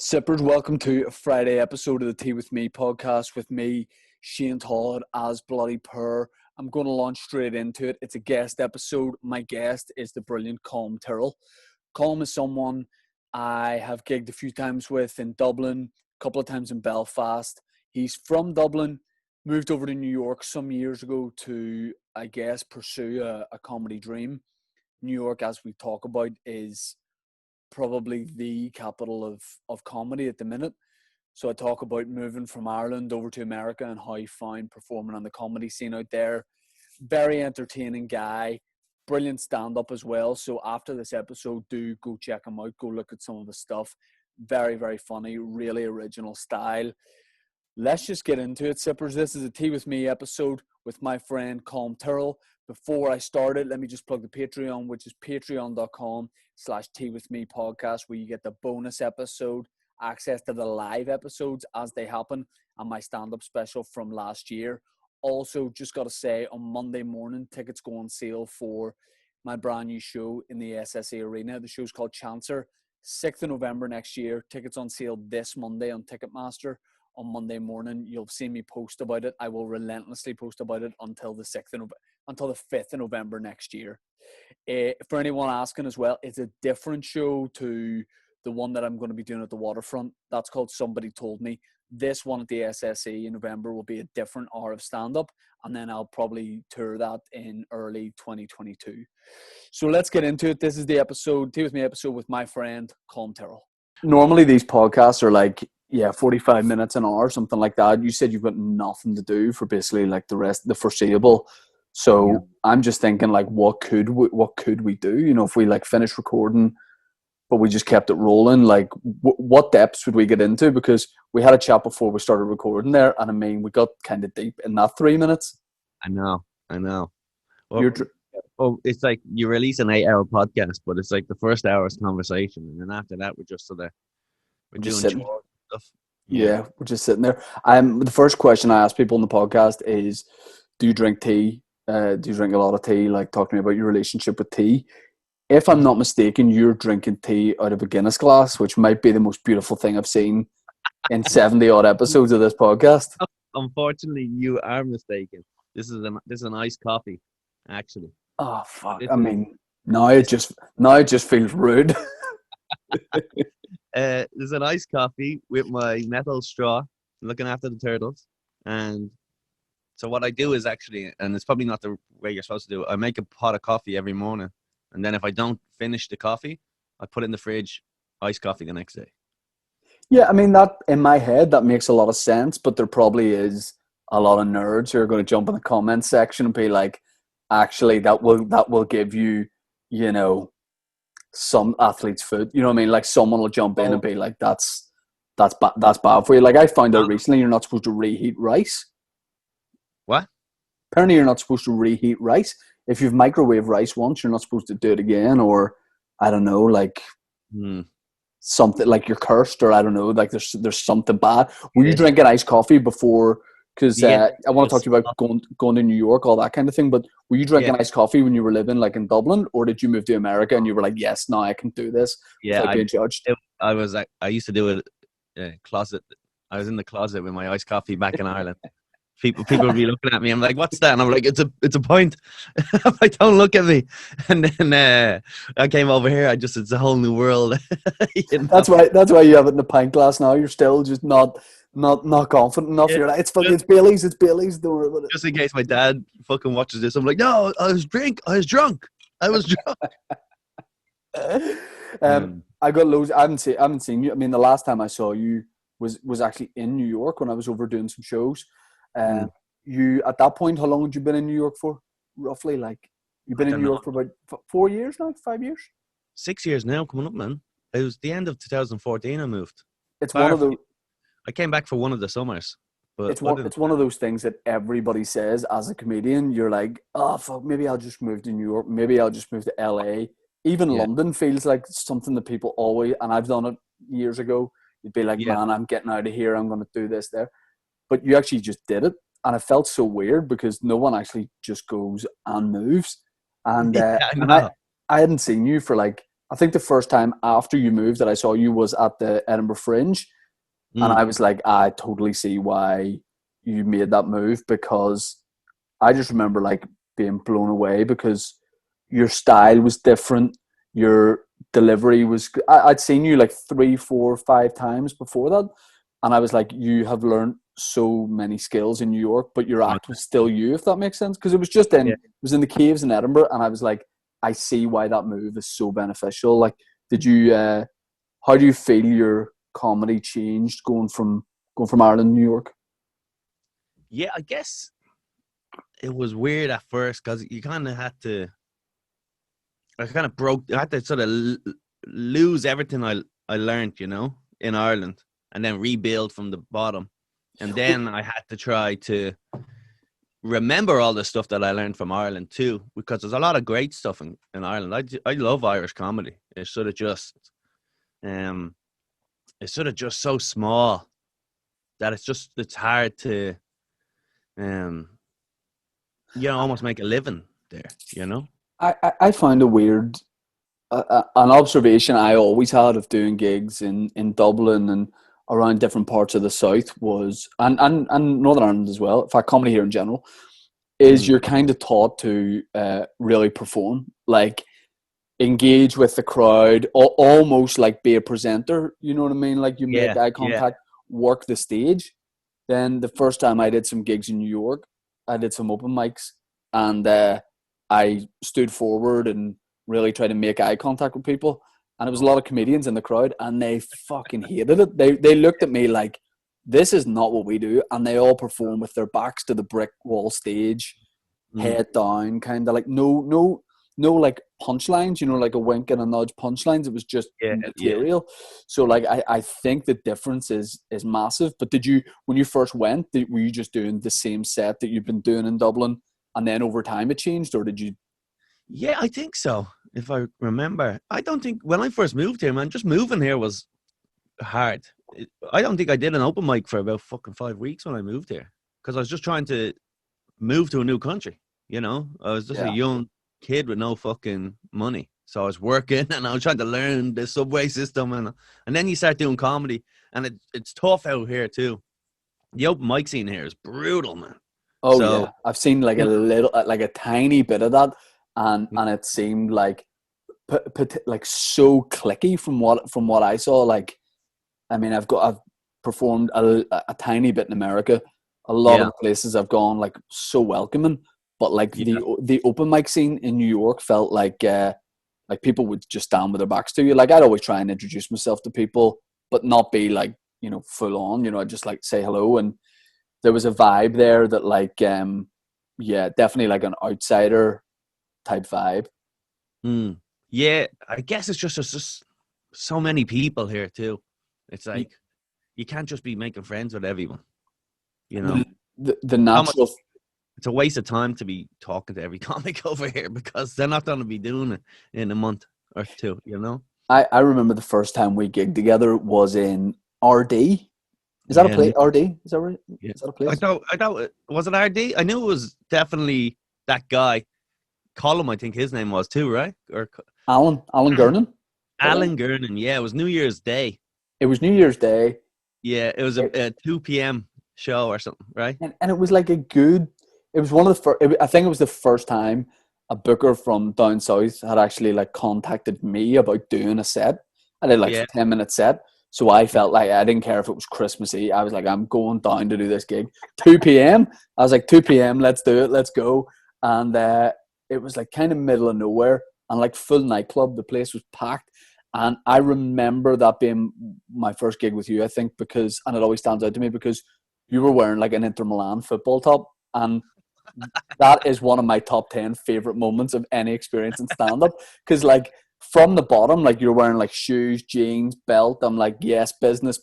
Sippers, welcome to a Friday episode of the Tea With Me podcast with me, Shane Todd, as Bloody Per. I'm going to launch straight into it. It's a guest episode. My guest is the brilliant Colum Tyrrell. Colum is someone I have gigged a few times with in Dublin, a couple of times in Belfast. He's from Dublin, moved over to New York some years ago to, I guess, pursue a comedy dream. New York, as we talk about, is probably the capital of comedy at the minute. So I talk about moving from Ireland over to America and how he found performing on the comedy scene out there. Very entertaining guy, brilliant stand-up as well. So after this episode, do go check him out. Go look at some of the stuff. Very, very funny, really original style. Let's just get into it, Sippers. This is a Tea With Me episode with my friend Colum Tyrrell. Before I start it, let me just plug the Patreon, which is patreon.com/Tea With Me podcast, where you get the bonus episode, access to the live episodes as they happen, and my stand-up special from last year. Also, just got to say, on Monday morning, tickets go on sale for my brand new show in the SSE Arena. The show's called Chancer, 6th of November next year. Tickets on sale this Monday on Ticketmaster. On Monday morning, you'll see me post about it. I will relentlessly post about it until the 5th of November next year. For anyone asking as well, it's a different show to the one that I'm going to be doing at the Waterfront. That's called Somebody Told Me. This one at the SSE in November will be a different hour of stand-up, and then I'll probably tour that in early 2022. So let's get into it. This is the episode, Tea With Me episode with my friend, Colum Tyrrell. Normally these podcasts are like, 45 minutes, an hour, something like that. You said you've got nothing to do for basically like the foreseeable. So I'm just thinking, like, what could we do? You know, if we like finish recording, but we just kept it rolling, like what depths would we get into? Because we had a chat before we started recording there, and I mean, we got kind of deep in that 3 minutes. I know. Well, it's like you release an 8-hour podcast, but it's like the first hour is conversation, and then after that, we're just doing chores stuff. Yeah, we're just sitting there. The first question I ask people in the podcast is, do you drink tea? Do you drink a lot of tea? Like, talk to me about your relationship with tea. If I'm not mistaken, you're drinking tea out of a Guinness glass, which might be the most beautiful thing I've seen in 70-odd episodes of this podcast. Unfortunately, you are mistaken. This is an iced coffee, actually. Oh, fuck. Now it just feels rude. There's an iced coffee with my metal straw, looking after the turtles. And so what I do is actually, and it's probably not the way you're supposed to do it, I make a pot of coffee every morning. And then if I don't finish the coffee, I put it in the fridge, iced coffee the next day. Yeah, I mean, that in my head, that makes a lot of sense, but there probably is a lot of nerds who are going to jump in the comments section and be like, actually, that will give you, you know, some athlete's food. You know what I mean? Like, someone will jump in and be like, that's bad for you. Like, I found out recently you're not supposed to reheat rice. What? Apparently you're not supposed to reheat rice. If you've microwaved rice once, you're not supposed to do it again, or I don't know, like something like you're cursed, or I don't know, like there's something bad. Were you drinking iced coffee before? Because I want to talk to you about going to New York, all that kind of thing. But were you drinking iced coffee when you were living like in Dublin, or did you move to America and you were like, yes, now I can do this without being judged? I used to do it closet. I was in the closet with my iced coffee back in Ireland. People would be looking at me. I'm like, what's that? And I'm like, it's a pint. I'm like, don't look at me. And then I came over here. It's a whole new world. You know? That's why you have it in a pint glass now. You're still just not confident enough. You're like, it's Bailey's. Don't worry about it. Just in case my dad fucking watches this, I'm like, no, I was drunk. I was drunk. I got loads. I haven't seen you. I mean, the last time I saw you was actually in New York when I was over doing some shows. You at that point, how long had you been in New York for? Roughly, like you've been in New York for about 4 years now, 5 years, 6 years now. Coming up, man. It was the end of 2014. I moved. It's one of the. I came back for one of the summers. But it's one of those things that everybody says as a comedian. You're like, oh fuck, maybe I'll just move to New York. Maybe I'll just move to LA. Even London feels like something that people always, and I've done it years ago. You'd be like, man, I'm getting out of here. I'm going to do this there. But you actually just did it. And it felt so weird because no one actually just goes and moves. And, I hadn't seen you for like I think the first time after you moved that I saw you was at the Edinburgh Fringe, and I was like, I totally see why you made that move, because I just remember like being blown away because your style was different, your delivery was. I'd seen you like 3, 4, 5 times before that, and I was like, you have learned so many skills in New York, but your act was still you, if that makes sense. Because it was just in, Yeah. it was in the caves in Edinburgh, and I was like, I see why that move is so beneficial. Like, did you? How do you feel your comedy changed going from Ireland to New York? Yeah, I guess it was weird at first because you kind of had to. I kind of broke. I had to sort of lose everything I learned, in Ireland, and then rebuild from the bottom. And then I had to try to remember all the stuff that I learned from Ireland too, because there's a lot of great stuff in Ireland. I love Irish comedy. It's sort of just, so small that it's hard to, almost make a living there. I find a weird an observation I always had of doing gigs in Dublin and around different parts of the south was, and Northern Ireland as well, in fact comedy here in general, is you're kind of taught to really perform, like engage with the crowd, almost like be a presenter, you know what I mean, like you make eye contact, work the stage. Then the first time I did some gigs in New York, I did some open mics, and I stood forward and really tried to make eye contact with people. And there was a lot of comedians in the crowd, and they fucking hated it. They looked at me like, this is not what we do. And they all perform with their backs to the brick wall stage, head down, kind of like no like punchlines, like a wink and a nudge punchlines. It was just material. So like I think the difference is massive. But when you first went, were you just doing the same set that you've been doing in Dublin, and then over time it changed, or did you? Yeah, I think so. If I remember, I don't think when I first moved here, man, just moving here was hard. I don't think I did an open mic for about fucking 5 weeks when I moved here, because I was just trying to move to a new country. I was just a young kid with no fucking money, so I was working and I was trying to learn the subway system, and then you start doing comedy, and it's tough out here too. The open mic scene here is brutal, man. Oh yeah, I've seen like a tiny bit of that, and it seemed like so clicky from what I saw. Like, I mean, I've performed a tiny bit in America. A lot of the places I've gone, like, so welcoming, but like the open mic scene in New York felt like people would just stand with their backs to you. Like, I'd always try and introduce myself to people, but not be like, full on. I'd just like say hello, and there was a vibe there that like, definitely like an outsider type vibe. Yeah, I guess it's just so many people here too. It's like you can't just be making friends with everyone. The natural. It's a waste of time to be talking to every comic over here, because they're not going to be doing it in a month or two. I remember the first time we gigged together was in RD. Is that a place? RD? Is that right? Yeah. Is that a place? I thought was it RD? I knew it was definitely that guy. Colum, I think his name was too, right? Or Alan Gurnan. Alan Gurnan. Yeah, it was New Year's Day. It was New Year's Day. Yeah, it was a 2 p.m. show or something, right? And it was like it was one of the first. I think it was the first time a booker from down south had actually like contacted me about doing a set. I did like a 10-minute set. So I felt like I didn't care if it was Christmas Eve. I was like, I'm going down to do this gig. 2 p.m. I was like, 2 p.m. Let's do it. Let's go. And it was like kind of middle of nowhere and like full nightclub. The place was packed. And I remember that being my first gig with you, I think, and it always stands out to me because you were wearing like an Inter Milan football top. And that is one of my top 10 favorite moments of any experience in stand-up. Because like, from the bottom, like you're wearing like shoes, jeans, belt. I'm like, yes, business.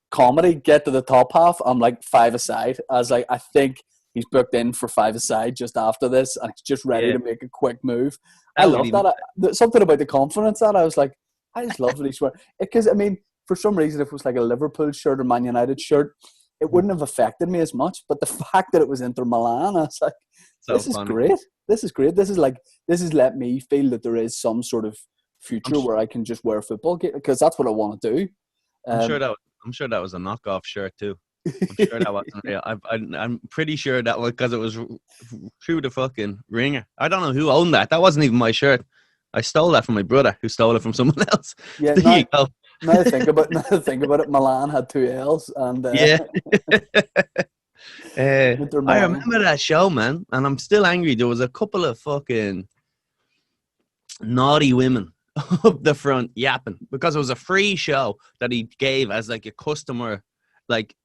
Comedy, get to the top half. I'm like 5 aside. I was like, I think he's booked in for 5 aside just after this, and he's just ready to make a quick move. I love that. Something about the confidence that I was like, I just love that he's wearing. Because I mean, for some reason, if it was like a Liverpool shirt or Man United shirt, it wouldn't have affected me as much. But the fact that it was Inter Milan, I was like, this is great. This is great. This is let me feel that there is some sort of future where I can just wear football gear because that's what I want to do. I'm sure that was a knockoff shirt too. I'm sure that wasn't real. I'm pretty sure that was because it was through the fucking ringer. I don't know who owned that. That wasn't even my shirt. I stole that from my brother, who stole it from someone else. Yeah, There you go. now to think about it, Milan had 2 L's and Yeah. Inter I Milan. remember that show, man, and I'm still angry. There was a couple of fucking naughty women up the front yapping because it was a free show that he gave as like a customer, like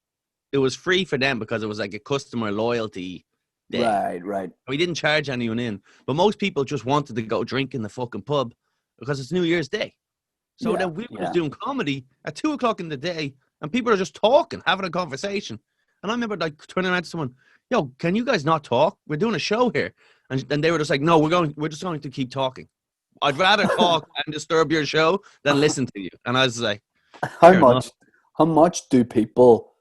it was free for them because it was like a customer loyalty day. Right. We didn't charge anyone in, but most people just wanted to go drink in the fucking pub because it's New Year's Day. So then we were doing comedy at 2:00 in the day, and people are just talking, having a conversation. And I remember like turning around to someone, "Yo, can you guys not talk? We're doing a show here." And they were just like, "No, we're just going to keep talking. I'd rather talk and disturb your show than listen to you." And I was like, how much do people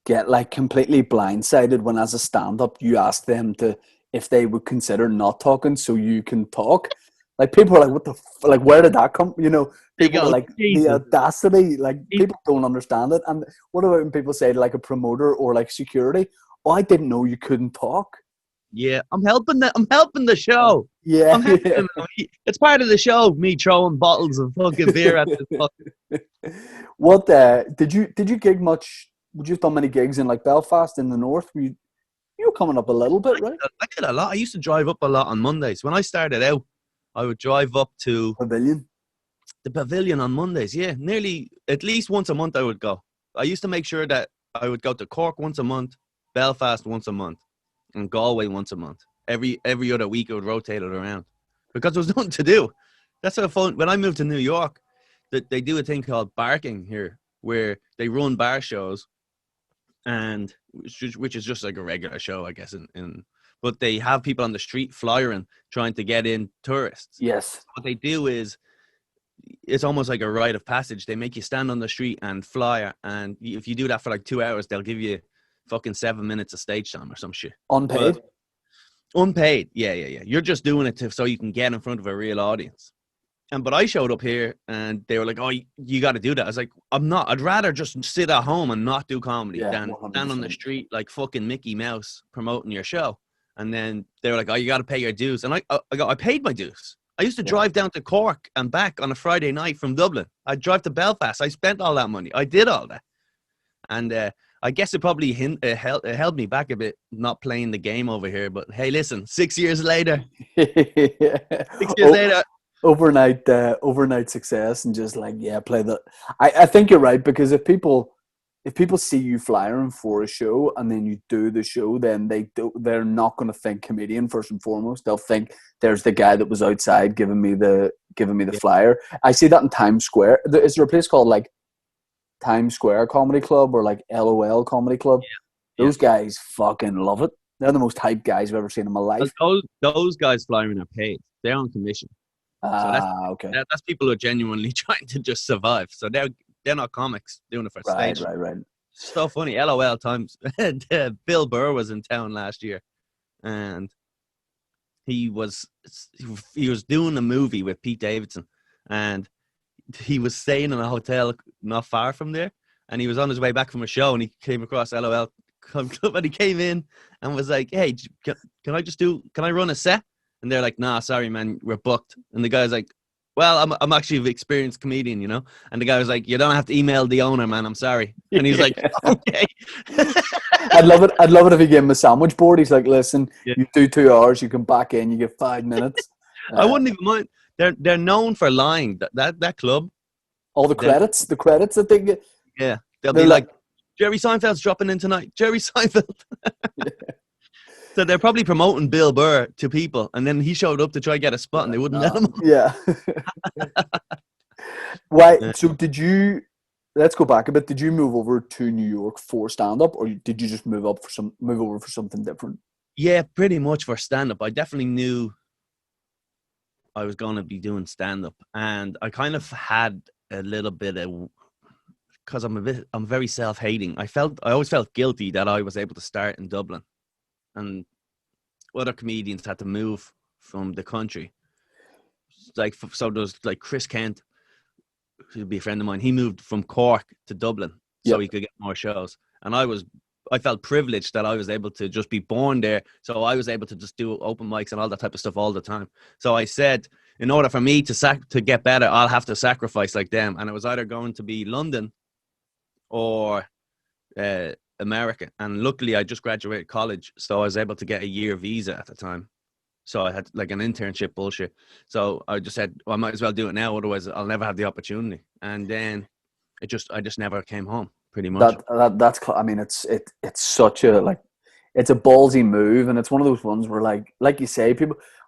get like completely blindsided when, as a stand-up, you ask them if they would consider not talking so you can talk? Like, people are like, "What the like? Where did that come?" You know, people are like, Jesus. the audacity. Like, people don't understand it. And what about when people say to like a promoter or like security, "Oh, I didn't know you couldn't talk." Yeah, I'm helping the show. Yeah, I'm helping them. It's part of the show. Me throwing bottles of fucking beer at this. What did you gig much? Would you have done many gigs in like Belfast in the north? You were coming up a little bit, right? I did a lot. I used to drive up a lot on Mondays. When I started out, I would drive up to Pavilion. the Pavilion on Mondays. Yeah, nearly at least once a month I would go. I used to make sure that I would go to Cork once a month, Belfast once a month, and Galway once a month. Every other week I would rotate it around because there was nothing to do. That's how fun. When I moved to New York, that they do a thing called barking here, where they run bar shows, and which is just like a regular show, I guess. But they have people on the street flyering, trying to get in tourists. Yes. What they do is, it's almost like a rite of passage. They make you stand on the street and fly, and if you do that for like 2 hours, they'll give you fucking 7 minutes of stage time or some shit. Unpaid? But unpaid, yeah. You're just doing it so you can get in front of a real audience. But I showed up here and they were like, "Oh, you got to do that." I was like, "I'm not. I'd rather just sit at home and not do comedy than 100%. stand on the street like fucking Mickey Mouse promoting your show." And then they were like, "Oh, you got to pay your dues." And I paid my dues. I used to drive down to Cork and back on a Friday night from Dublin. I'd drive to Belfast. I spent all that money. I did all that. And I guess it probably held me back a bit not playing the game over here. But hey, listen, 6 years later. 6 years later. Overnight success and just like, play the. I think you're right, because if people see you flying for a show and then you do the show, then they're not going to think comedian first and foremost. They'll think there's the guy that was outside giving me the flyer. I see that in Times Square. Is there a place called like Times Square Comedy Club or like LOL Comedy Club? Those guys fucking love it. They're the most hype guys I've ever seen in my life. Those guys flying are paid. They're on commission. Okay. That's people who are genuinely trying to just survive. So they're not comics doing it for stage. Right. So funny. LOL times. Bill Burr was in town last year, and he was doing a movie with Pete Davidson, and he was staying in a hotel not far from there, and he was on his way back from a show, and he came across LOL Club, and he came in and was like, "Hey, can I run a set?" And they're like, "Nah, sorry, man, we're booked." And the guy's like, "Well, I'm actually an experienced comedian, you know." And the guy was like, "You don't have to email the owner, man. I'm sorry." And he's like, "Okay." I'd love it if he gave him a sandwich board. He's like, "Listen, you do 2 hours, you come back in, you get 5 minutes." I wouldn't even mind. They're known for lying. That club. All the credits that they get. Yeah, they'll be like, "Jerry Seinfeld's dropping in tonight." Jerry Seinfeld. So they're probably promoting Bill Burr to people, and then he showed up to try to get a spot, and they wouldn't let him. Yeah. Why? So did you? Let's go back a bit. Did you move over to New York for stand-up, or did you just move over for something different? Yeah, pretty much for stand-up. I definitely knew I was going to be doing stand-up, and I kind of had a little bit of, because I'm very self-hating. I always felt guilty that I was able to start in Dublin, and other comedians had to move from the country. like, so there's like Chris Kent, who'd be a friend of mine. He moved from Cork to Dublin so he could get more shows. And I felt privileged that I was able to just be born there. So I was able to just do open mics and all that type of stuff all the time. So I said, in order for me to get better, I'll have to sacrifice like them. And it was either going to be London or America. And luckily I just graduated college, so I was able to get a year visa at the time. So I had like an internship bullshit. So I just said, well, I might as well do it now, otherwise I'll never have the opportunity. And then I just never came home, pretty much. I mean, it's such a, like, it's a ballsy move, and it's one of those ones where, like you say,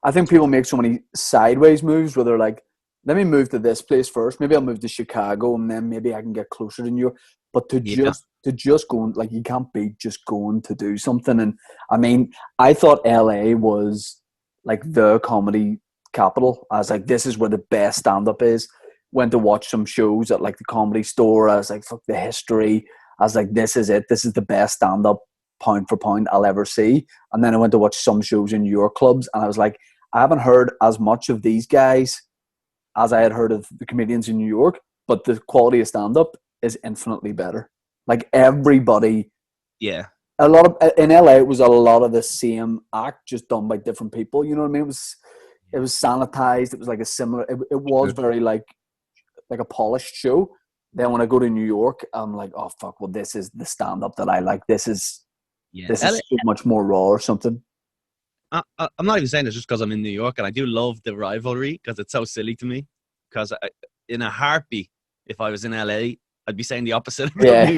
I think people make so many sideways moves where they're like, let me move to this place first. Maybe I'll move to Chicago, and then maybe I can get closer to New York. But to just go, like, you can't be just going to do something. And I mean, I thought LA was like the comedy capital. I was like, this is where the best stand-up is. Went to watch some shows at like the Comedy Store. I was like, fuck the history. I was like, this is it. This is the best stand-up pound for pound I'll ever see. And then I went to watch some shows in New York clubs, and I was like, I haven't heard as much of these guys as I had heard of the comedians in New York, but the quality of stand-up is infinitely better. Like, everybody, in LA, it was a lot of the same act, just done by different people. You know what I mean? It was sanitized. It was like a similar. It was very like a polished show. Then when I go to New York, I'm like, oh fuck! Well, this is the stand-up that I like. This is so much more raw or something. I'm not even saying this just because I'm in New York, and I do love the rivalry because it's so silly to me. Because in a heartbeat, if I was in LA, I'd be saying the opposite. Yeah.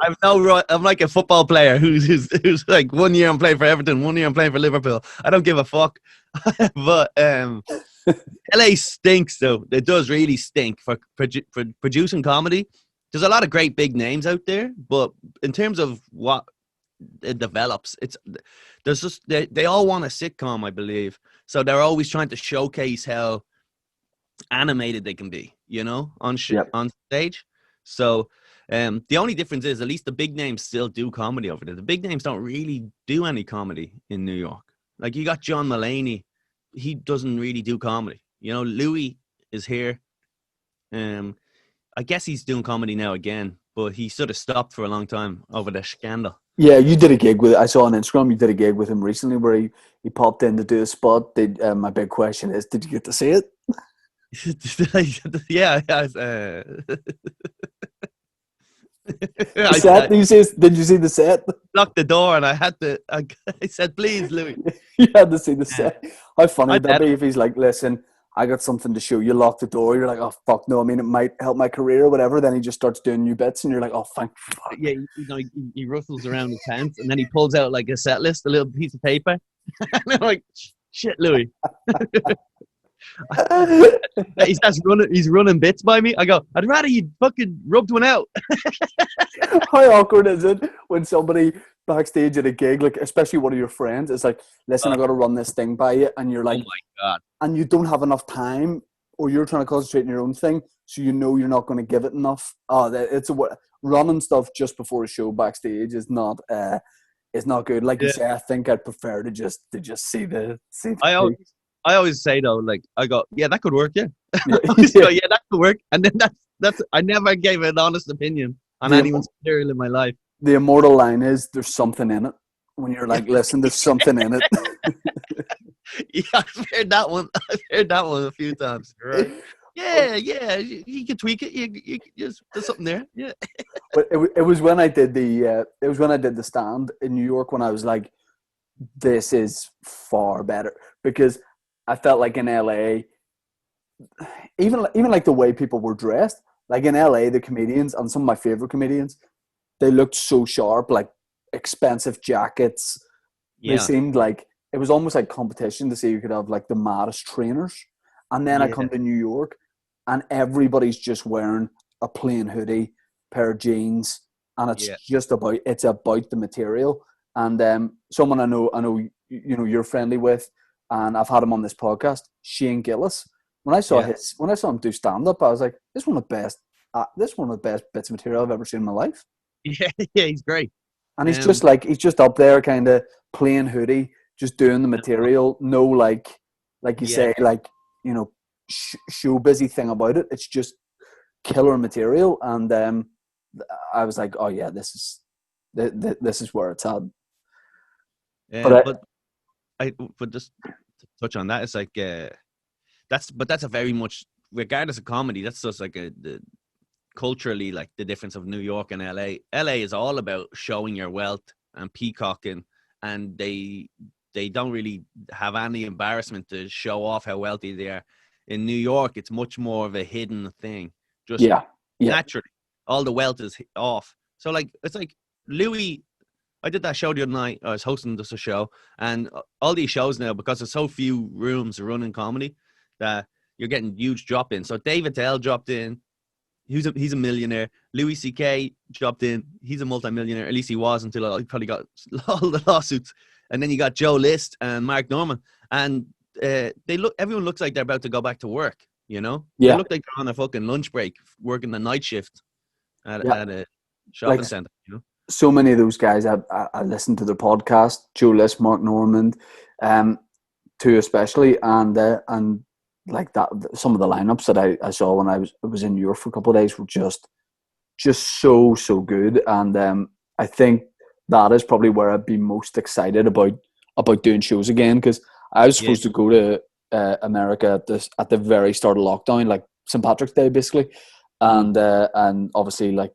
I'm like a football player who's like, 1 year I'm playing for Everton, 1 year I'm playing for Liverpool. I don't give a fuck. But LA stinks, though. It does really stink for producing comedy. There's a lot of great big names out there, but in terms of what it develops, there's just they all want a sitcom, I believe. So they're always trying to showcase how animated they can be, on stage. So the only difference is, at least the big names still do comedy over there. The big names don't really do any comedy in New York. Like, you got John Mulaney, he doesn't really do comedy. Louis is here. I guess he's doing comedy now again, but he sort of stopped for a long time over the scandal. Yeah, you did a gig I saw on Instagram, you did a gig with him recently where he popped in to do a spot. My big question is, did you get to see it? Yeah. Did you see the set? Locked the door, and I said, please, Louis. You had to see the set. How funny would that be if he's like, listen, I got something to show you, lock the door. You're like, oh, fuck no. I mean, it might help my career or whatever. Then he just starts doing new bits, and you're like, oh, thank fuck. Yeah, he rustles around the tent, and then he pulls out like a set list, a little piece of paper. And I'm like, shit, Louis. He's running bits by me. I go, I'd rather you fucking rubbed one out. How awkward is it when somebody backstage at a gig, like especially one of your friends, is like, listen, I got to run this thing by you, and you're like, oh my God, and you don't have enough time, or you're trying to concentrate on your own thing, so you're not going to give it enough. Running stuff just before a show backstage is not good. Like you say, I think I'd prefer to just see the. I always say though, like, I go, yeah, that could work, yeah. Go, yeah, that could work, and then that's I never gave an honest opinion on anyone's material in my life. The immortal line is, "There's something in it." When you're like, listen, there's something in it. Yeah, I've heard that one. A few times. Right. Yeah, you can tweak it. You there's something there. Yeah. But it was when I did the stand in New York when I was like, this is far better, because I felt like in LA, even like the way people were dressed, like in LA, the comedians, and some of my favorite comedians, they looked so sharp, like expensive jackets. Yeah. They seemed like it was almost like competition to see who could have like the maddest trainers. And then I come to New York, and everybody's just wearing a plain hoodie, pair of jeans, and it's about the material. And someone I know you're friendly with, and I've had him on this podcast, Shane Gillis. When I saw him do stand up, I was like, this is one of the best bits of material I've ever seen in my life. Yeah, he's great. And he's just up there, kind of plain hoodie, just doing the material. No, like you say, like, show busy thing about it. It's just killer material, and I was like, oh yeah, this is where it's at. Yeah, but just to touch on that, it's like that's a very much, regardless of comedy, that's just like the culturally, like the difference of New York and LA. LA is all about showing your wealth and peacocking, and they don't really have any embarrassment to show off how wealthy they are. In New York, it's much more of a hidden thing. Just Yeah, naturally, all the wealth is off. So like, it's like Louis. I did that show the other night. I was hosting this show, and all these shows now, because there's so few rooms running comedy, that you're getting huge drop in. So David Tell dropped in. He's a millionaire. Louis C.K. dropped in. He's a multimillionaire. At least he was, until he probably got all the lawsuits. And then you got Joe List and Mark Norman, and everyone looks like they're about to go back to work. You know, they look like they're on a fucking lunch break, working the night shift at a shopping center. You know, so many of those guys. I listened to their podcast. Joe List, Mark Norman, two especially, and like that, some of the lineups that I saw when I was in New York for a couple of days were just so good, and I think that is probably where I'd be most excited about doing shows again, because I was supposed to go to America at the very start of lockdown, like St. Patrick's Day basically, and obviously like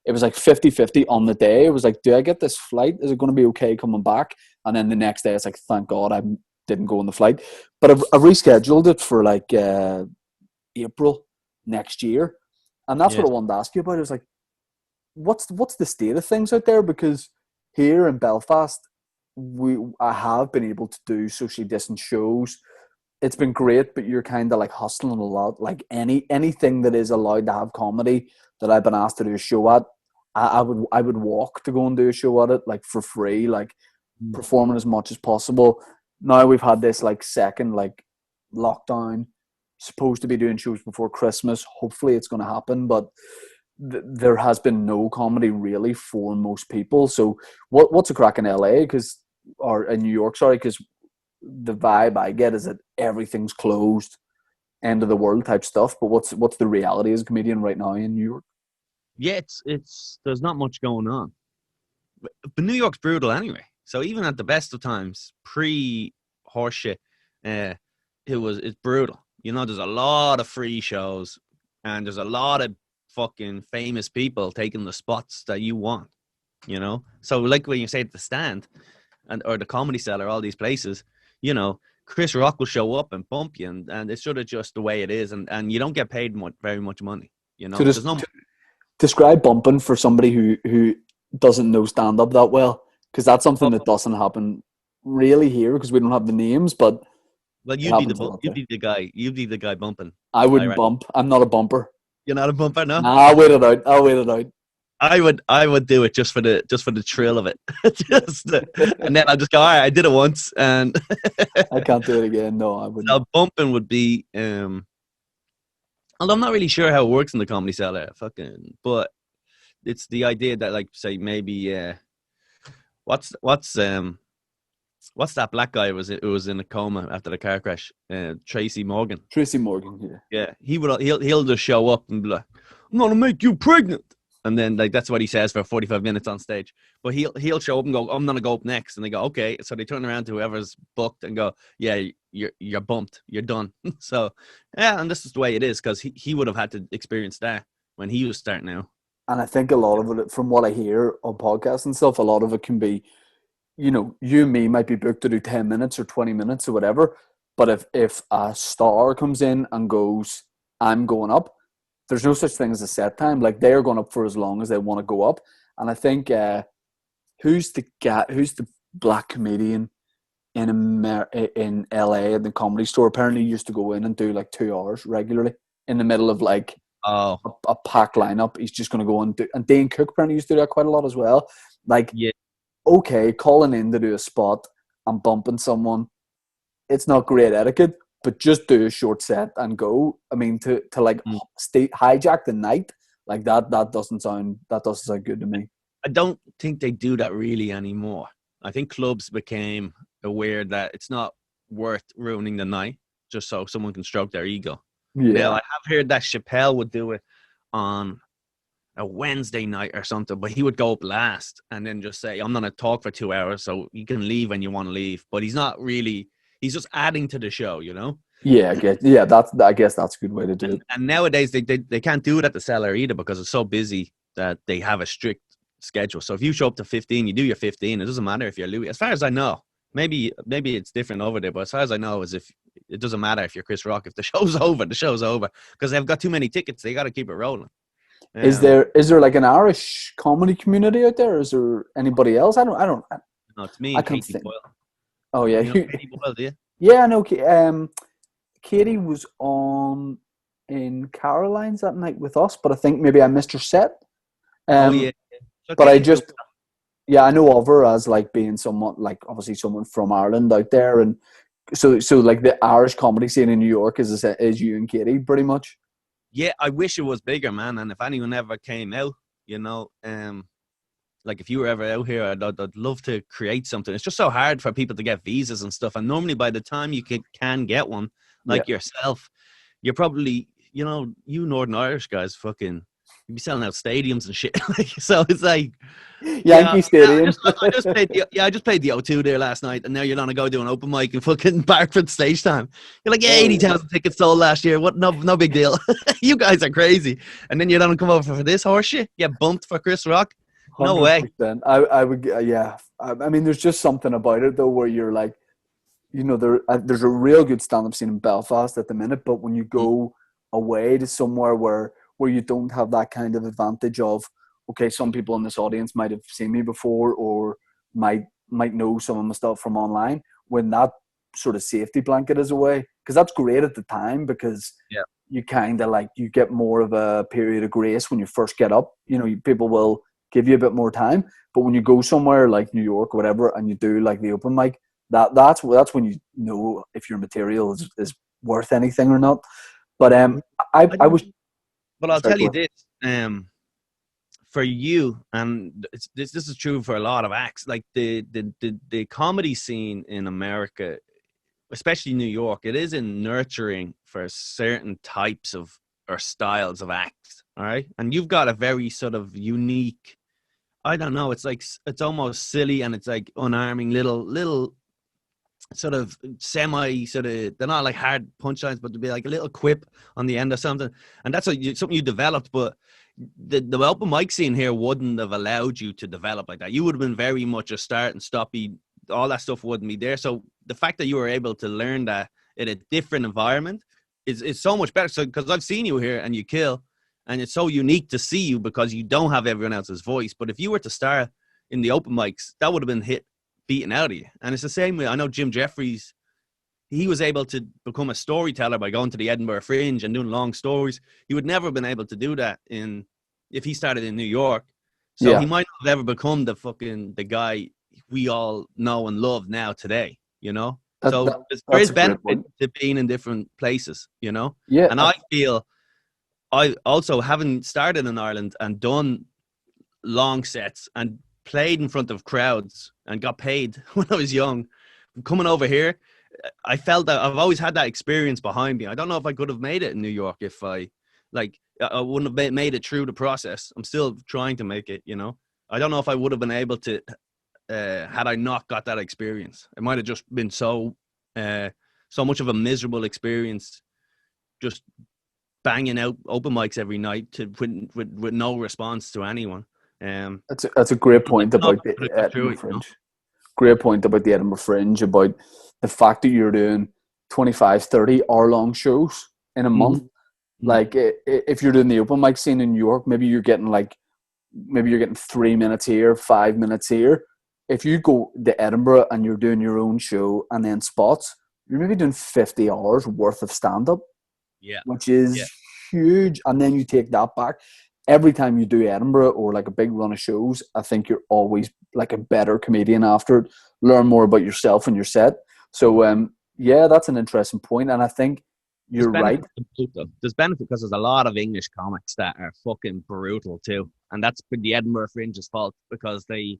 it was like 50-50 on the day. It was like, do I get this flight? Is it going to be okay coming back? And then the next day it's like, thank God I didn't go on the flight, but I've rescheduled it for like April next year, and that's what I wanted to ask you about. It was like, what's the state of things out there? Because here in Belfast, I have been able to do socially distant shows. It's been great, but you're kind of like hustling a lot. Like anything that is allowed to have comedy that I've been asked to do a show at, I would walk to go and do a show at it, like for free, like performing as much as possible. Now we've had this like second like lockdown, supposed to be doing shows before Christmas. Hopefully it's going to happen, but there has been no comedy really for most people. So what's a crack in LA or in New York? Sorry, because the vibe I get is that everything's closed, end of the world type stuff. But what's the reality as a comedian right now in New York? Yeah, it's there's not much going on, but New York's brutal anyway. So even at the best of times, pre-horseshit, it's brutal. You know, there's a lot of free shows, and there's a lot of fucking famous people taking the spots that you want. You know, so like when you say at the Stand, or the Comedy Cellar, all these places, you know, Chris Rock will show up and bump you, and it's sort of just the way it is, and you don't get paid very much money. You know, so describe bumping for somebody who doesn't know stand up that well, because that's something that doesn't happen really here because we don't have the names. But well, you'd be the guy bumping. I wouldn't bump. I'm not a bumper. You're not a bumper, no? Nah, I'll wait it out. I would do it just for the thrill of it, and then I'll just go, all right, I did it once, and I can't do it again. No, I wouldn't. So bumping would be, although I'm not really sure how it works in the Comedy Cellar, but it's the idea that, like, say maybe what's that black guy who was in a coma after the car crash? Tracy Morgan. Yeah, he'll just show up and be like, I'm gonna make you pregnant. And then, like, that's what he says for 45 minutes on stage. But he'll show up and go, I'm going to go up next. And they go, okay. So they turn around to whoever's booked and go, yeah, you're bumped. You're done. So, yeah, and this is the way it is, because he would have had to experience that when he was starting out. And I think a lot of it, from what I hear on podcasts and stuff, a lot of it can be, you know, you and me might be booked to do 10 minutes or 20 minutes or whatever. But if a star comes in and goes, I'm going up, there's no such thing as a set time. Like, they're going up for as long as they want to go up. And I think who's the black comedian in LA at the Comedy Store? Apparently, he used to go in and do like 2 hours regularly in the middle of like a packed lineup. He's just going to go and do. And Dane Cook apparently used to do that quite a lot as well. Like, okay, calling in to do a spot and bumping someone, it's not great etiquette. But just do a short set and go. I mean, to like hijack the night like that doesn't sound good to me. I don't think they do that really anymore. I think clubs became aware that it's not worth ruining the night just so someone can stroke their ego. Now, I Yeah. have heard that Chappelle would do it on a Wednesday night or something, but he would go up last and then just say, I'm going to talk for 2 hours, so you can leave when you want to leave. But he's not really, he's just adding to the show, you know? Yeah, I guess that's a good way to do it. And nowadays, they can't do it at the cellar either because it's so busy that they have a strict schedule. So if you show up to 15, you do your 15. It doesn't matter if you're Louis. As far as I know, maybe it's different over there, but as far as I know, is if it doesn't matter if you're Chris Rock. If the show's over, the show's over because they've got too many tickets. They got to keep it rolling. Is there like an Irish comedy community out there? Is there anybody else? No, it's me I and can't Katie think. Boyle. Oh yeah, You know Katie Boyle, do you? yeah. I know. Katie was on in Caroline's that night with us, but I think maybe I missed her set. Oh yeah. Um, So but I Katie's doing just, yeah, I know of her as like being somewhat like obviously someone from Ireland out there, and so like the Irish comedy scene in New York is you and Katie pretty much. yeah, I wish it was bigger, man. And if anyone ever came out, you know, like if you were ever out here, I'd love to create something. It's just so hard for people to get visas and stuff. And normally by the time you can get one, Yeah, like yourself, you're probably, you know, you Northern Irish guys fucking, you be selling out stadiums and shit. Like, so it's like, yeah, Yankee Stadium. I just played the O2 there last night, and now you're gonna go do an open mic in fucking Barford stage time. You're like, yeah, Oh yeah, 80,000 tickets sold last year. What? No big deal. You guys are crazy. And then you're gonna come over for this horse shit. Get bumped for Chris Rock. No hundred way. percent. I would yeah. I mean, there's just something about it though, where you're like, there's a real good stand-up scene in Belfast at the minute, but when you go away to somewhere where you don't have that kind of advantage of, okay, some people in this audience might have seen me before or might know some of my stuff from online, when that sort of safety blanket is away, because that's great at the time because Yeah. you kind of like you get more of a period of grace when you first get up. People will give you a bit more time, but when you go somewhere like New York or whatever and you do like the open mic, that's when you know if your material is worth anything or not. But I I don't, was but I'll sorry, tell go you ahead. this. For you, and this is true for a lot of acts. Like the comedy scene in America, especially New York, it isn't nurturing for certain types of or styles of acts. All right. And you've got a very sort of unique, I don't know, it's like, it's almost silly and it's like unarming little sort of semi sort of, they're not like hard punchlines, but to be like a little quip on the end or something. And that's something you developed, but the open mic scene here wouldn't have allowed you to develop like that. You would have been very much a start and stoppy. All that stuff wouldn't be there. So the fact that you were able to learn that in a different environment is so much better. So because I've seen you here and you kill, and it's so unique to see you because you don't have everyone else's voice. But if you were to start in the open mics, that would have been beaten out of you. And it's the same way. I know Jim Jeffries, he was able to become a storyteller by going to the Edinburgh Fringe and doing long stories. He would never have been able to do that if he started in New York. So he Yeah, might not have ever become the guy we all know and love now today, you know? that, So that there that's is a great benefit point. to being in different places, you know? Yeah, And I feel I also, having started in Ireland and done long sets and played in front of crowds and got paid when I was young, coming over here, I felt that I've always had that experience behind me. I don't know if I could have made it in New York if I wouldn't have made it through the process. I'm still trying to make it, you know. I don't know if I would have been able to had I not got that experience. It might have just been so much of a miserable experience, just banging out open mics every night with no response to anyone. that's a great point Not about the could have got through Edinburgh it, you know. Fringe. Great point about the Edinburgh Fringe, about the fact that you're doing 25, 30 hour long shows in a month. Mm-hmm. Like if you're doing the open mic scene in New York, maybe you're getting 3 minutes here, 5 minutes here. If you go to Edinburgh and you're doing your own show and then spots, you're maybe doing 50 hours worth of stand up, Yeah, which yeah. is huge. And then you take that back. Every time you do Edinburgh or like a big run of shows, I think you're always like a better comedian after it. Learn more about yourself and your set. So yeah, that's an interesting point, and I think There's you're right. benefit to both, though. There's benefit because there's a lot of English comics that are fucking brutal too, and that's been the Edinburgh Fringe's fault because they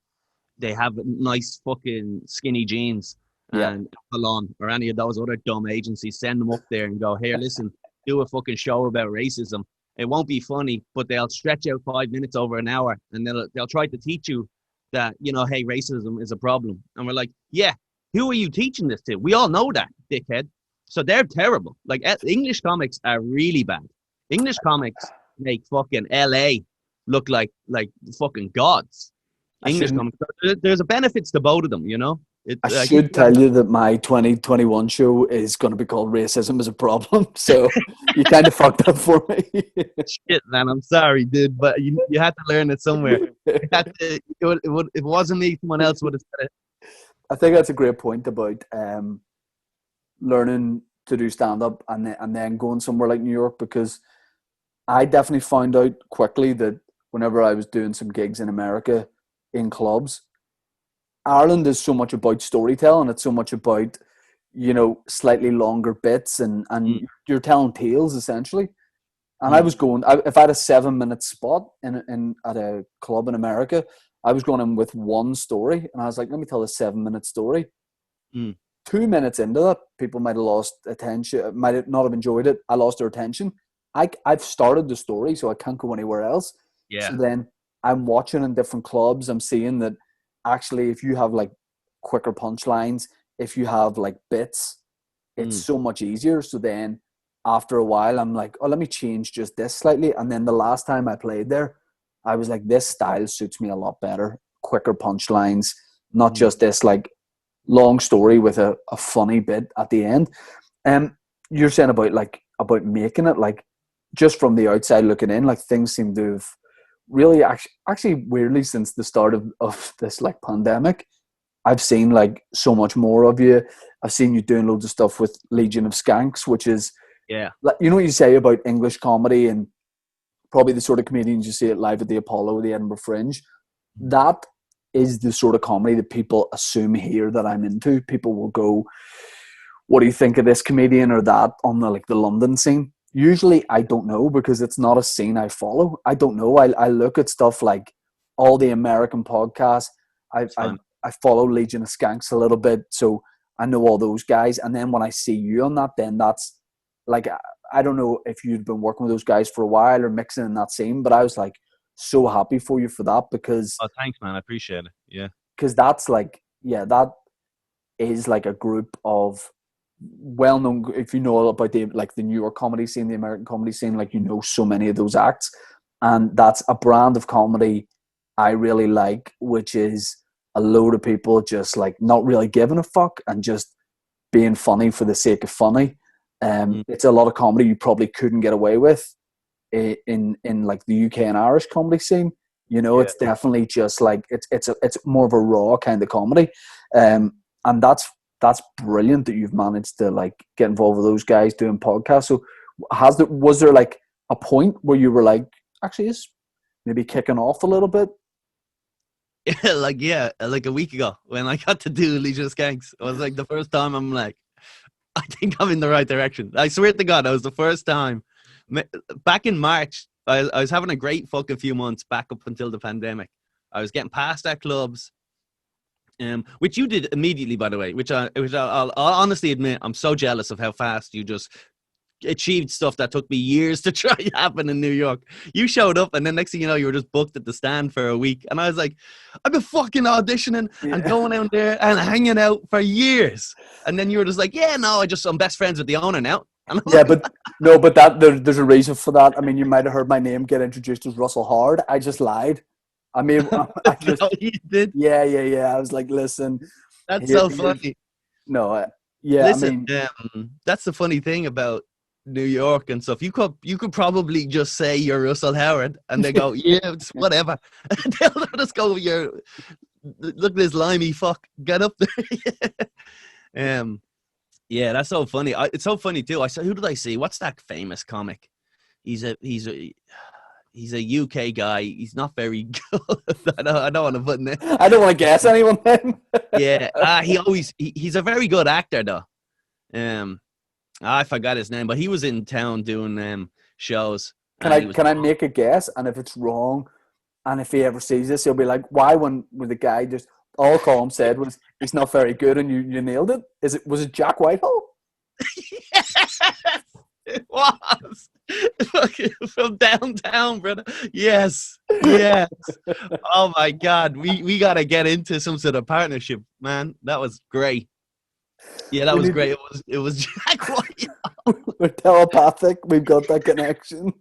have nice fucking skinny jeans, Yeah, and Salon or any of those other dumb agencies send them up there and go, here, listen, do a fucking show about racism. It won't be funny, but they'll stretch out 5 minutes over an hour, and they'll try to teach you that, you know, hey, racism is a problem. And we're like, yeah, who are you teaching this to? We all know that, dickhead. So they're terrible. Like, English comics are really bad. English comics make fucking LA look like fucking gods. English comics. There's a benefits to both of them, you know? I should tell you that my 2021 show is going to be called Racism is a Problem. So you kind of fucked up for me. Shit, man. I'm sorry, dude. But you had to learn it somewhere. If it wasn't me, someone else would have said it. I think that's a great point about learning to do stand-up and then going somewhere like New York, because I definitely found out quickly that whenever I was doing some gigs in America in clubs, Ireland is so much about storytelling. It's so much about, you know, slightly longer bits and you're telling tales essentially. And I was going, if I had a 7-minute spot in at a club in America, I was going in with one story, and I was like, let me tell a 7-minute story. 2 minutes into that, people might have lost attention, might not have enjoyed it. I lost their attention. I've started the story, so I can't go anywhere else. Yeah. So then I'm watching in different clubs. I'm seeing that actually, if you have like quicker punchlines, if you have like bits, it's so much easier. So then after a while, I'm like, oh, let me change just this slightly. And then the last time I played there, I was like, this style suits me a lot better. Quicker punchlines, not just this like long story with a funny bit at the end. You're saying about making it, like, just from the outside looking in, like, things seem to have really actually weirdly, since the start of this like pandemic, I've seen like so much more of you. I've seen you doing loads of stuff with Legion of Skanks, which is, like, you know what you say about English comedy and probably the sort of comedians you see it live at the Apollo, the Edinburgh Fringe. That is the sort of comedy that people assume here that I'm into. People will go, what do you think of this comedian or that on the London scene? Usually I don't know, because it's not a scene I follow. I don't know. I look at stuff like all the American podcasts. I follow Legion of Skanks a little bit, so I know all those guys. And then when I see you on that, then that's like, I don't know if you'd been working with those guys for a while or mixing in that scene, but I was like so happy for you for that, because thanks, man. I appreciate it. Yeah, because that's like, that is like a group of well-known, if you know about the New York comedy scene, the American comedy scene, like, you know so many of those acts, and that's a brand of comedy I really like, which is a load of people just like not really giving a fuck and just being funny for the sake of funny. It's a lot of comedy you probably couldn't get away with in like the UK and Irish comedy scene. You know, it's definitely just like it's more of a raw kind of comedy, and that's brilliant that you've managed to like get involved with those guys doing podcasts. So was there like a point where you were like, actually it's maybe kicking off a little bit? like a week ago when I got to do Legion of Skanks, it was like the first time I'm like, I think I'm in the right direction. I swear to God, it was the first time. Back in March, I was having a great fucking few months back up until the pandemic. I was getting past at clubs, which you did immediately, by the way, which I'll honestly admit, I'm so jealous of how fast you just achieved stuff that took me years to try to happen in New York. You showed up, and then next thing you know, you were just booked at the Stand for a week. And I was like, I've been fucking auditioning and going out there and hanging out for years. And then you were just like, I'm best friends with the owner now. But there's a reason for that. I mean, you might have heard my name get introduced as Russell Howard. I just lied. I mean, I just no, you did. Yeah. I was like, listen, that's so funny. No, listen, I mean, that's the funny thing about New York and stuff. You could probably just say you're Russell Howard, and they go, yeah, it's whatever. They'll just go, look at this limey fuck, get up there. Yeah, that's so funny. It's so funny too. I said, who did I see? What's that famous comic? He's a UK guy. He's not very good. I don't want to put in it. I don't want to guess anyone then. Yeah, he's a very good actor though. I forgot his name, but he was in town doing shows. Can I make a guess? And if it's wrong, and if he ever sees this, he'll be like, why when the guy just all Colum said was he's not very good and you nailed it? Was it Jack Whitehall? It was. Fucking from downtown, brother. Yes. Yes. Oh my God. We gotta get into some sort of partnership, man. That was great. Yeah, that was great. It was Jack White. We're telepathic. We've got that connection.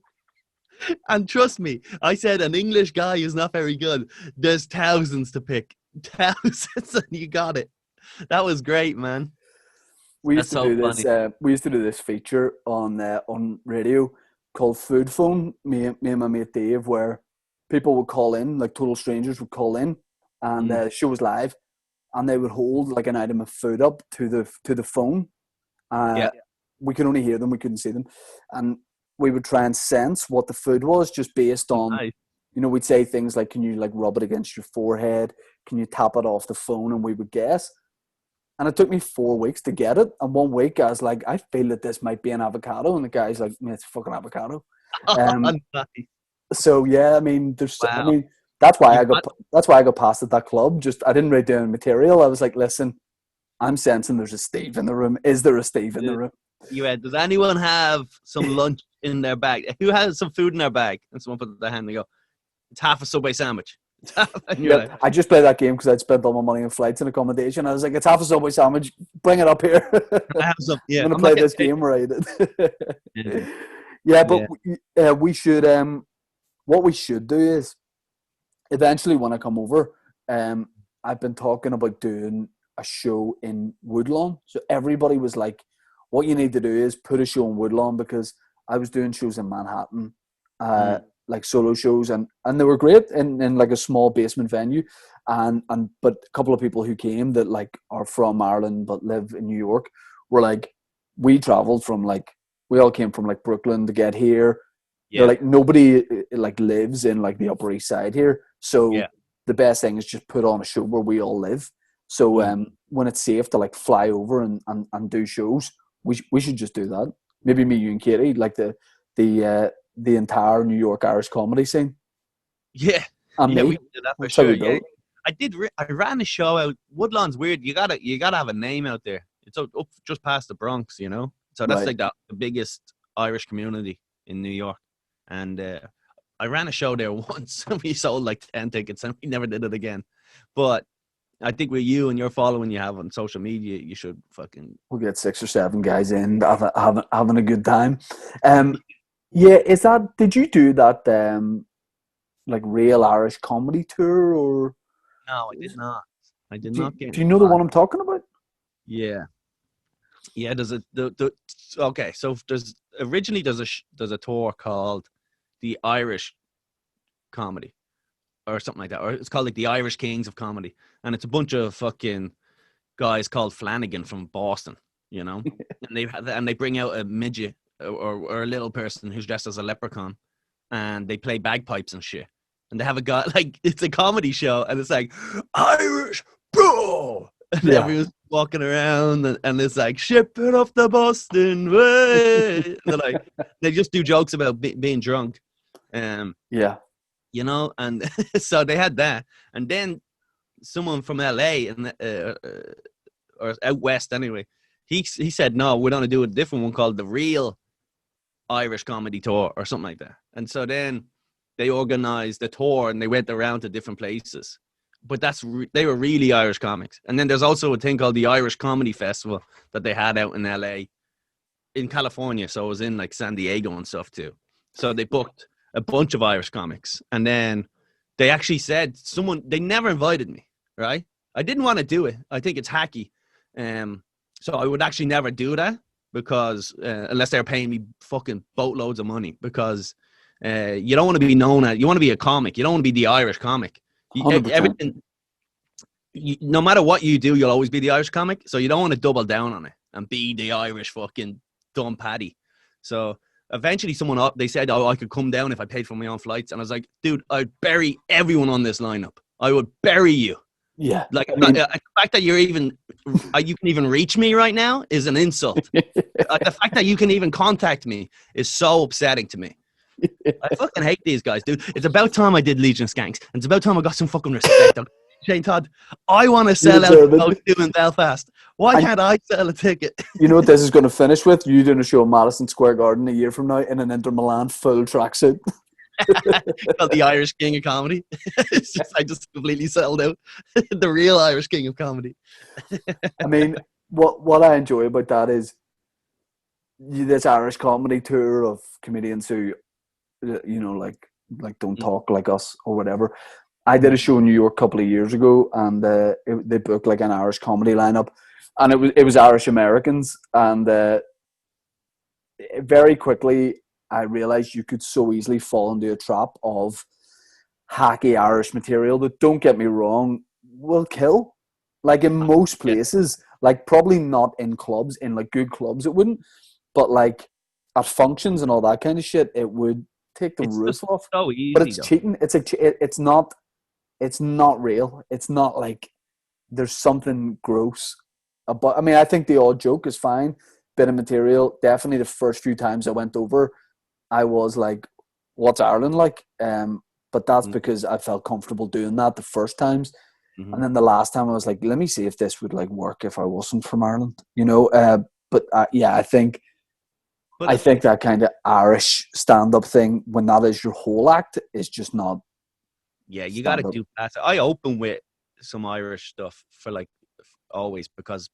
And trust me, I said an English guy is not very good. There's thousands to pick. Thousands, and you got it. That was great, man. We That's used to so do funny. this. We used to do this feature on radio called Food Phone. Me and my mate Dave, where people would call in, like total strangers would call in, and the show was live, and they would hold like an item of food up to the phone. Yeah. We could only hear them, we couldn't see them, and we would try and sense what the food was just based on. Nice. You know, we'd say things like, "Can you like rub it against your forehead? Can you tap it off the phone?" And we would guess. And it took me 4 weeks to get it. And 1 week I was like, I feel that this might be an avocado. And the guy's like, "Man, it's a fucking avocado." Nice. So yeah, I mean, Wow. that's why I got past at that club. Just I didn't write down material. I was like, listen, I'm sensing there's a Steve in the room. Is there a Steve in the room? You had, does anyone have some lunch in their bag? Who has some food in their bag? And someone put their hand and they go, it's half a Subway sandwich. Yeah, I just played that game because I'd spent all my money on flights and accommodation. I was like, it's half a Subway sandwich. Bring it up here. I have some, yeah, I'm going to play this game right. Yeah, but we should. What we should do is eventually when I come over, I've been talking about doing a show in Woodlawn. So everybody was like, what you need to do is put a show in Woodlawn, because I was doing shows in Manhattan, like solo shows, and they were great in like a small basement venue. But a couple of people who came that like are from Ireland but live in New York were like, we traveled from like, we all came from like Brooklyn to get here. Yeah. They're like, nobody like lives in like the Upper East Side here. So the best thing is just put on a show where we all live. So when it's safe to like fly over and do shows, we should just do that. Maybe me, you and Katie, like the entire New York Irish comedy scene. Yeah. And yeah, me. we can do that for sure. Yeah. I ran a show out. Woodlawn's weird. You gotta have a name out there. It's up just past the Bronx, you know. So that's like the biggest Irish community in New York. And I ran a show there once. We sold like 10 tickets and we never did it again. But I think with you and your following you have on social media, you should fucking... We'll get 6 or 7 guys in having a good time. Yeah, did you do that like real Irish comedy tour, or... No, I did not. I did not get... Do you know the one I'm talking about? Yeah. Yeah, okay, so there's a tour called the Irish Comedy or something like that, or it's called like the Irish Kings of Comedy, and it's a bunch of fucking guys called Flanagan from Boston, you know, and they bring out a midget or a little person who's dressed as a leprechaun, and they play bagpipes and shit, and they have a guy like, it's a comedy show, and it's like Irish bro, and everyone's walking around and it's like, ship it off the Boston way. They're like, they just do jokes about being drunk. You know, and so they had that. And then someone from LA and or out west anyway, he said, no, we're going to do a different one called the Real Irish Comedy Tour or something like that. And so then they organized a tour and they went around to different places. But they were really Irish comics. And then there's also a thing called the Irish Comedy Festival that they had out in LA, in California. So it was in like San Diego and stuff too. So they booked a bunch of Irish comics. And then they actually said they never invited me, right? I didn't want to do it. I think it's hacky. So I would actually never do that, because unless they're paying me fucking boatloads of money, because you don't want to be known as, you want to be a comic. You don't want to be the Irish comic. Everything, no matter what you do, you'll always be the Irish comic. So you don't want to double down on it and be the Irish fucking dumb paddy. So eventually they said, I could come down if I paid for my own flights. And I was like, dude, I'd bury everyone on this lineup. I would bury you. Yeah. Like, the fact that you can even reach me right now is an insult. The fact that you can even contact me is so upsetting to me. I fucking hate these guys, dude. It's about time I did Legion of Skanks, and it's about time I got some fucking respect. Shane Todd, I want to You sell out deserve the it. O2 in Belfast. Why And can't I sell a ticket? you know what this is going to finish with? You doing a show in Madison Square Garden a year from now in an Inter Milan full tracksuit. Called the Irish King of Comedy. I just completely sold out. The real Irish King of Comedy. I mean, what I enjoy about that is this Irish comedy tour of comedians who, like don't talk like us or whatever. I did a show in New York a couple of years ago, and they booked like an Irish comedy lineup, and it was Irish Americans, and very quickly I realized you could so easily fall into a trap of hacky Irish material that, don't get me wrong, will kill. Like in most places, like probably not in clubs, in like good clubs it wouldn't, but like at functions and all that kind of shit, it would take the roof off. So easy, but it's though. cheating. It's like it's not real. It's not like there's something gross about. I mean, I think the odd joke is fine. Bit of material. Definitely the first few times I went over, I was like, "What's Ireland like?" But that's because I felt comfortable doing that the first times, and then the last time I was like, "Let me see if this would like work if I wasn't from Ireland," you know. But yeah, I think that kind of Irish stand-up thing, when that is your whole act, is just not. Yeah, you got to do that. I open with some Irish stuff for like always, because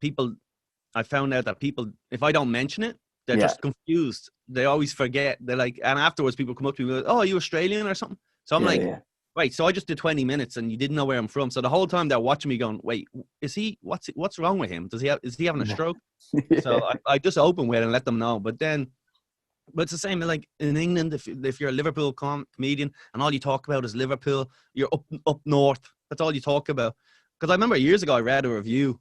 I found out that people, if I don't mention it, they're just confused. They always forget. They're like, and afterwards people come up to me like, "Oh, are you Australian or something?" So I'm right, so I just did 20 minutes and you didn't know where I'm from. So the whole time they're watching me going, "Wait, what's wrong with him? Is he having a stroke?" So I just open with it and let them know. But it's the same like in England. If you're a Liverpool comedian and all you talk about is Liverpool, you're up north. That's all you talk about. Because I remember years ago I read a review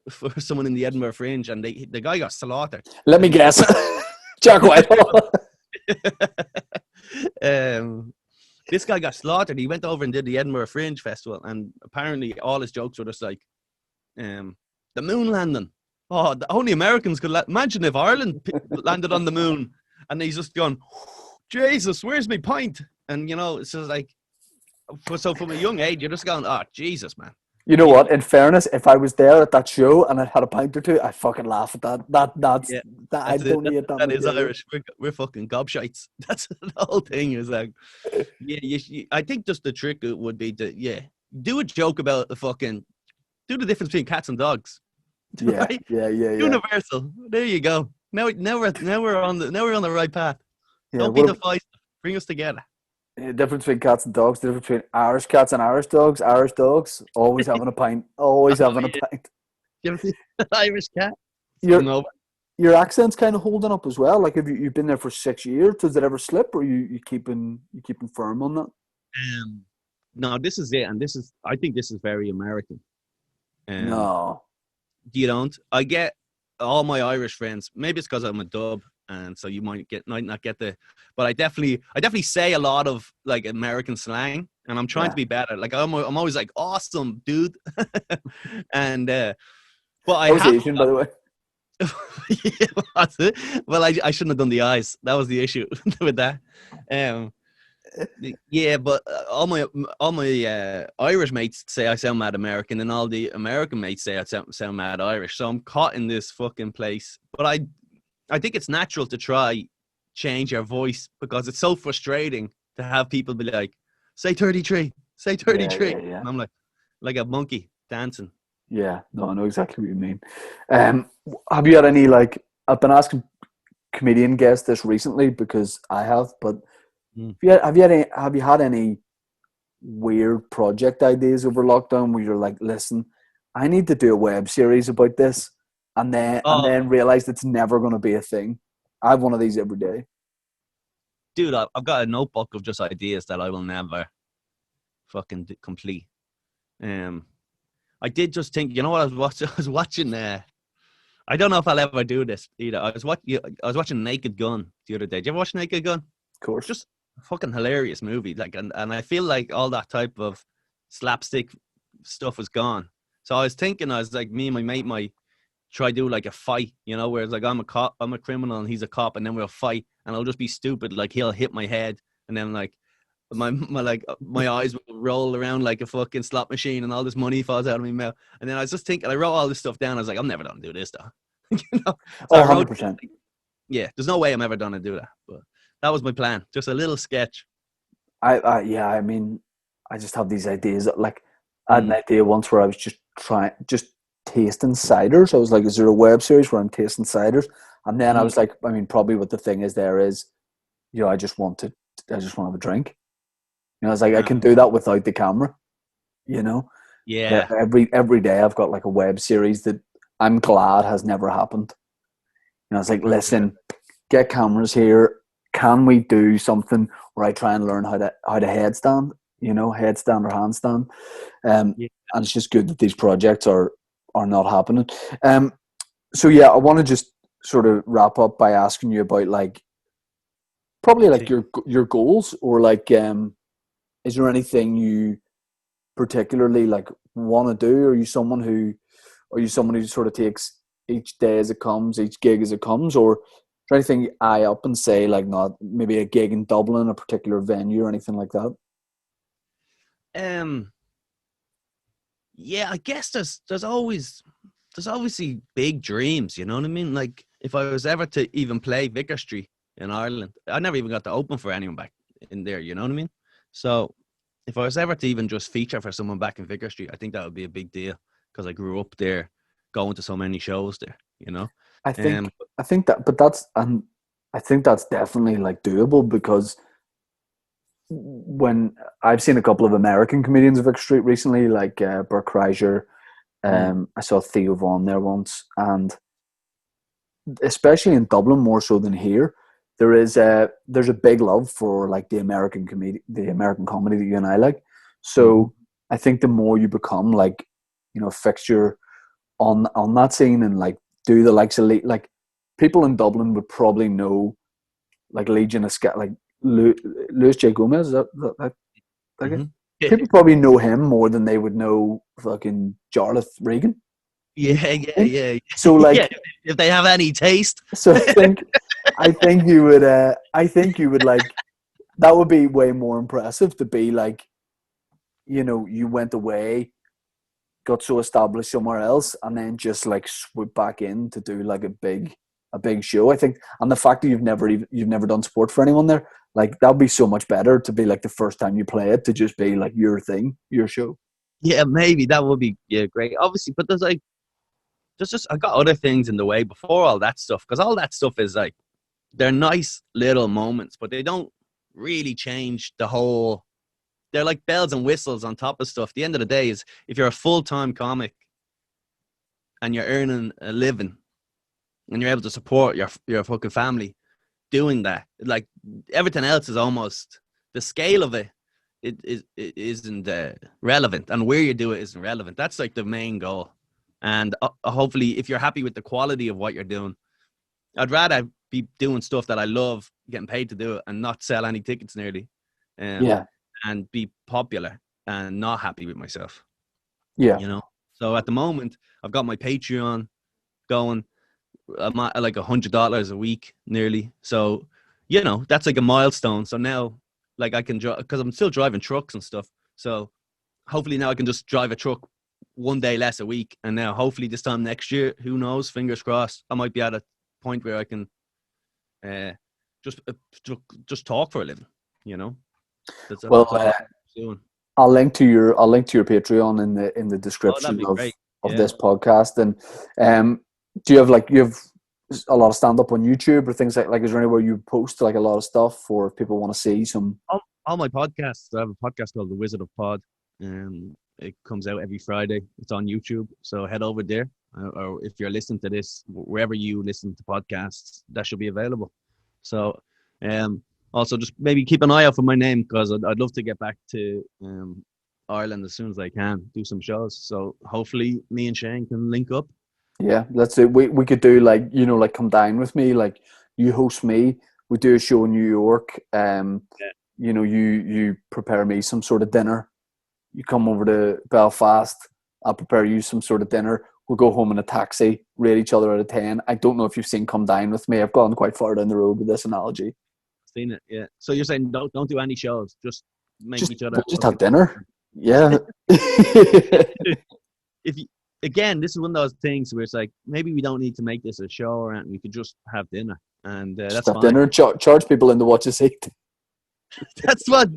for someone in the Edinburgh Fringe, and the guy got slaughtered. Let me guess, Jack Whitehall. This guy got slaughtered. He went over and did the Edinburgh Fringe Festival, and apparently all his jokes were just like, the moon landing. Oh, only Americans could imagine if Ireland landed on the moon. And he's just gone, "Jesus, where's my pint?" And, it's just like, so from a young age, you're just going, "Oh, Jesus, man." You know what? In fairness, if I was there at that show and I had a pint or two, I'd fucking laugh at that. That's I don't need that. That is Irish. We're fucking gobshites. That's the whole thing. Is like, I think just the trick would be to do a joke about do the difference between cats and dogs. Yeah, right? yeah. Universal. There you go. Now we're on the right path. Yeah, Don't be divisive. Bring us together. The difference between cats and dogs. The difference between Irish cats and Irish dogs. Irish dogs always having a pint. Always having a pint. You ever see an Irish cat? Your accent's kind of holding up as well. Like, have you've been there for 6 years? Does it ever slip, or you keeping firm on that? No, this is it, and I think this is very American. No, you don't. I get all my Irish friends. Maybe it's because I'm a dub, and so you might not get but I definitely say a lot of like American slang, and I'm trying to be better. Like I'm always like, "Awesome, dude," and but I was Asian, by the way. That's it. Well, I shouldn't have done the eyes. That was the issue with that. But all my Irish mates say I sound mad American, and all the American mates say I sound mad Irish. So I'm caught in this fucking place. But I think it's natural to try change your voice, because it's so frustrating to have people be like, "Say 33, say 33," yeah. and I'm like a monkey dancing. Yeah, no, I know exactly what you mean. Have you had any, like, I've been asking comedian guests this recently because I have, but have you had any weird project ideas over lockdown where you're like, "Listen, I need to do a web series about this," and then realized it's never going to be a thing? I have one of these every day. Dude, I've got a notebook of just ideas that I will never fucking complete. I did just think, you know what I was watching. I don't know if I'll ever do this either. I was watching Naked Gun the other day. Did you ever watch Naked Gun? Of course. Just a fucking hilarious movie. Like, and I feel like all that type of slapstick stuff was gone. So I was thinking, me and my mate might try do like a fight, where it's like I'm a cop, I'm a criminal, and he's a cop, and then we'll fight, and I'll just be stupid. Like, he'll hit my head, and then like my eyes will roll around like a fucking slot machine, and all this money falls out of my mouth. And then I was just thinking, I wrote all this stuff down. I was like, I'm never gonna do this, though. You know? So Oh, I wrote, 100%. yeah, there's no way I'm ever gonna do that. But that was my plan, just a little sketch. Yeah, I mean, I just have these ideas. Like, I had an idea once where I was just tasting ciders. I was like, is there a web series where I'm tasting ciders? And then I was like, I mean, probably what the thing is there is, you know, I just want to have a drink. You know, I was like, I can do that without the camera. You know, Yeah. every day I've got like a web series that I'm glad has never happened. You know, I was like, listen, get cameras here. Can we do something where I try and learn how to headstand? You know, headstand or handstand. And it's just good that these projects are not happening. So yeah, I want to just sort of wrap up by asking you about like probably like your goals, or like is there anything you particularly like want to do? Are you someone who sort of takes each day as it comes, each gig as it comes, or is there anything you eye up and say like, not maybe a gig in Dublin, a particular venue, or anything like that? Yeah, I guess there's obviously big dreams, you know what I mean? Like, if I was ever to even play Vicar Street in Ireland, I never even got to open for anyone back in there, you know what I mean? So if I was ever to even just feature for someone back in Vicar Street, I think that would be a big deal, because I grew up there, going to so many shows there, you know? I think that's definitely like doable, because when I've seen a couple of American comedians of Vicar Street recently, like Bert Kreischer, I saw Theo Von there once, and especially in Dublin more so than here, there's a big love for like the American comedy that you and I like. So I think the more you become like, you know, a fixture on that scene, and like do the likes of like people in Dublin would probably know like Legion of Scat, like Louis J. Gomez. Is that people probably know him more than they would know fucking Jarlath Regan. Yeah. So like, yeah, if they have any taste. So I think you would like, that would be way more impressive to be like, you know, you went away, got so established somewhere else, and then just like swoop back in to do like a big show. I think, and the fact that you've never done sport for anyone there, like that'd be so much better to be like the first time you play it, to just be like your thing, your show. Yeah, maybe that would be great. Obviously, but I got other things in the way before all that stuff, because all that stuff is like, they're nice little moments, but they don't really change the whole. They're like bells and whistles on top of stuff. The end of the day is, if you're a full-time comic and you're earning a living and you're able to support your fucking family doing that, like everything else is almost, the scale of it isn't relevant, and where you do it isn't relevant. That's like the main goal. And hopefully, if you're happy with the quality of what you're doing, I'd rather be doing stuff that I love, getting paid to do it, and not sell any tickets nearly. And be popular and not happy with myself. Yeah. You know? So at the moment, I've got my Patreon going. I'm at like $100 a week nearly. So, you know, that's like a milestone. So now, like, I can drive, because I'm still driving trucks and stuff. So hopefully now I can just drive a truck one day less a week. And now hopefully this time next year, who knows, fingers crossed, I might be at a point where I can just talk for a living, you know? I'll link to your Patreon in the description of this podcast. And do you have a lot of stand up on YouTube or things like is there anywhere you post like a lot of stuff for if people want to see some? All my podcasts. I have a podcast called The Wizard of Pod. It comes out every Friday. It's on YouTube, so head over there. Or if you're listening to this, wherever you listen to podcasts, that should be available. So, also just maybe keep an eye out for my name, because I'd love to get back to Ireland as soon as I can, do some shows. So hopefully me and Shane can link up. Yeah, let's do. We could do like, you know, like come down with me, like you host me. We do a show in New York. You know, you prepare me some sort of dinner. You come over to Belfast. I'll prepare you some sort of dinner. We'll go home in a taxi, rate each other out of 10. I don't know if you've seen Come Dine With Me. I've gone quite far down the road with this analogy. Seen it, yeah. So you're saying don't do any shows, just make each other. We'll just have dinner. Yeah. If you, again, this is one of those things where it's like maybe we don't need to make this a show or anything. We could just have dinner, and Just that's have fine. dinner. Charge people in to watch us eat. That's what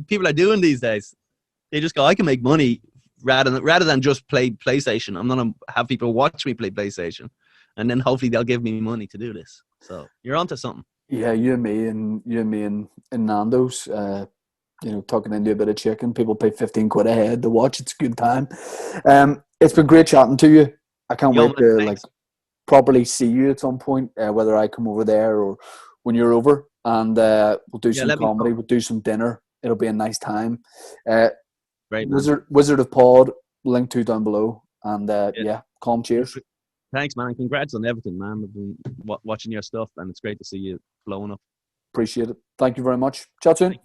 people are doing these days. They just go, I can make money rather than just play PlayStation. I'm gonna have people watch me play PlayStation, and then hopefully they'll give me money to do this. So you're onto something. Yeah, you and me and Nando's. Tucking into a bit of chicken. People pay 15 quid a head to watch. It's a good time. It's been great chatting to you. I can't wait to thanks. properly see you at some point, whether I come over there or when you're over, and we'll do some comedy. We'll do some dinner. It'll be a nice time. Great, Wizard of Pod, link to down below. And Colum, cheers. Thanks, man. Congrats on everything, man. I've been watching your stuff, and it's great to see you blowing up. Appreciate it. Thank you very much. Chat soon.